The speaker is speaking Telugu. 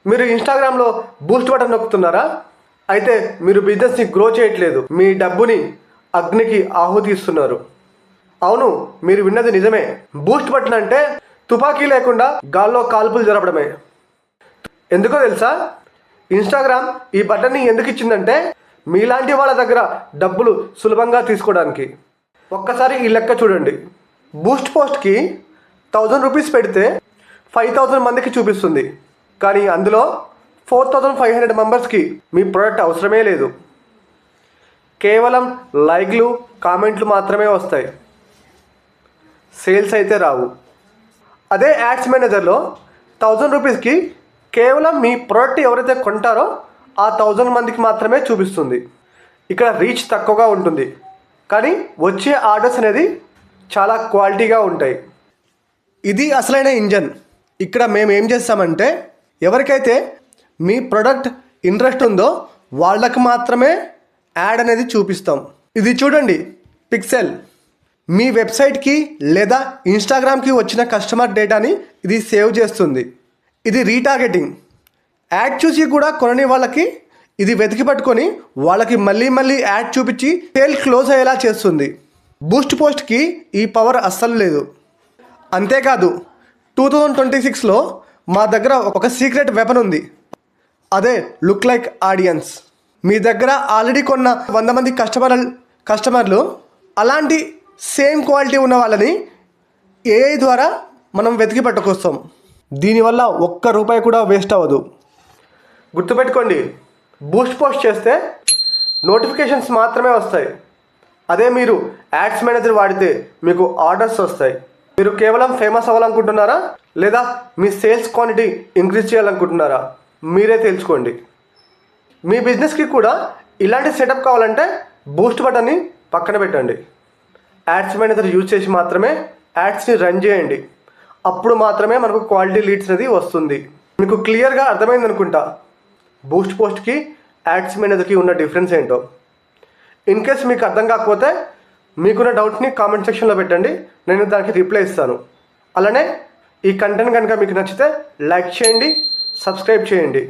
మీరు ఇన్స్టాగ్రామ్లో బూస్ట్ బటన్ నొక్కుతున్నారా? అయితే మీరు బిజినెస్ని గ్రో చేయట్లేదు, మీ డబ్బుని అగ్నికి ఆహుతి ఇస్తున్నారు. అవును, మీరు విన్నది నిజమే. బూస్ట్ బటన్ అంటే తుపాకీ లేకుండా గాల్లో కాల్పులు జరపడమే. ఎందుకో తెలుసా? ఇన్స్టాగ్రామ్ ఈ బటన్ని ఎందుకు ఇచ్చిందంటే మీలాంటి వాళ్ళ దగ్గర డబ్బులు సులభంగా తీసుకోవడానికి. ఒక్కసారి ఈ లెక్క చూడండి. బూస్ట్ పోస్ట్కి 1000 రూపీస్ పెడితే 5000 మందికి చూపిస్తుంది, కానీ అందులో 4500 మెంబర్స్కి మీ ప్రోడక్ట్ అవసరమే లేదు. కేవలం లైక్లు, కామెంట్లు మాత్రమే వస్తాయి, సేల్స్ అయితే రావు. అదే యాడ్స్ మేనేజర్లో 1000 రూపీస్కి కేవలం మీ ప్రోడక్ట్ ఎవరైతే కొంటారో ఆ 1000 మందికి మాత్రమే చూపిస్తుంది. ఇక్కడ రీచ్ తక్కువగా ఉంటుంది, కానీ వచ్చే ఆర్డర్స్ అనేది చాలా క్వాలిటీగా ఉంటాయి. ఇది అసలైన ఇంజన్. ఇక్కడ మేము ఏం చేస్తామంటే ఎవరికైతే మీ ప్రోడక్ట్ ఇంట్రెస్ట్ ఉందో వాళ్ళకి మాత్రమే యాడ్ అనేది చూపిస్తాం. ఇది చూడండి, పిక్సెల్. మీ వెబ్సైట్కి లేదా ఇన్స్టాగ్రామ్కి వచ్చిన కస్టమర్ డేటాని ఇది సేవ్ చేస్తుంది. ఇది రీటార్గెటింగ్. యాడ్ చూసి కూడా కొనని వాళ్ళకి ఇది వెతికి పట్టుకొని వాళ్ళకి మళ్ళీ యాడ్ చూపించి సేల్ క్లోజ్ అయ్యేలా చేస్తుంది. బూస్ట్ పోస్ట్కి ఈ పవర్ అస్సలు లేదు. అంతేకాదు 2026లో మా దగ్గర ఒక సీక్రెట్ వెపన్ ఉంది. అదే లుక్ లైక్ ఆడియన్స్. మీ దగ్గర ఆల్రెడీ కొన్న 100 మంది కస్టమర్లు అలాంటి సేమ్ క్వాలిటీ ఉన్న వాళ్ళని ఏఐ ద్వారా మనం వెతికి పట్టుకొస్తాం. దీనివల్ల ₹1 కూడా వేస్ట్ అవ్వదు. గుర్తుపెట్టుకోండి, బూస్ట్ పోస్ట్ చేస్తే నోటిఫికేషన్స్ మాత్రమే వస్తాయి. అదే మీరు యాడ్స్ మేనేజర్ వాడితే మీకు ఆర్డర్స్ వస్తాయి. మీరు కేవలం ఫేమస్ అవ్వాలనుకుంటున్నారా, లేదా మీ సేల్స్ క్వాంటిటీ ఇంక్రీజ్ చేయాలనుకుంటున్నారా? మీరే తెలుసుకోండి. మీ బిజినెస్కి కూడా ఇలాంటి సెటప్ కావాలంటే బూస్ట్ బటన్ని పక్కన పెట్టండి. యాడ్స్ మేనేజర్ యూజ్ చేసి మాత్రమే యాడ్స్ని రన్ చేయండి. అప్పుడు మాత్రమే మనకు క్వాలిటీ లీడ్స్ అనేది వస్తుంది. మీకు క్లియర్గా అర్థమైంది అనుకుంటా బూస్ట్ పోస్ట్కి యాడ్స్ మేనేజర్కి ఉన్న డిఫరెన్స్ ఏంటో. ఇన్ కేస్ మీకు అర్థం కాకపోతే మీకున్న డౌట్ని కామెంట్ సెక్షన్లో పెట్టండి, నేను దానికి రిప్లై ఇస్తాను. అలానే ఈ కంటెంట్ కనుక మీకు నచ్చితే లైక్ చేయండి, సబ్స్క్రైబ్ చేయండి.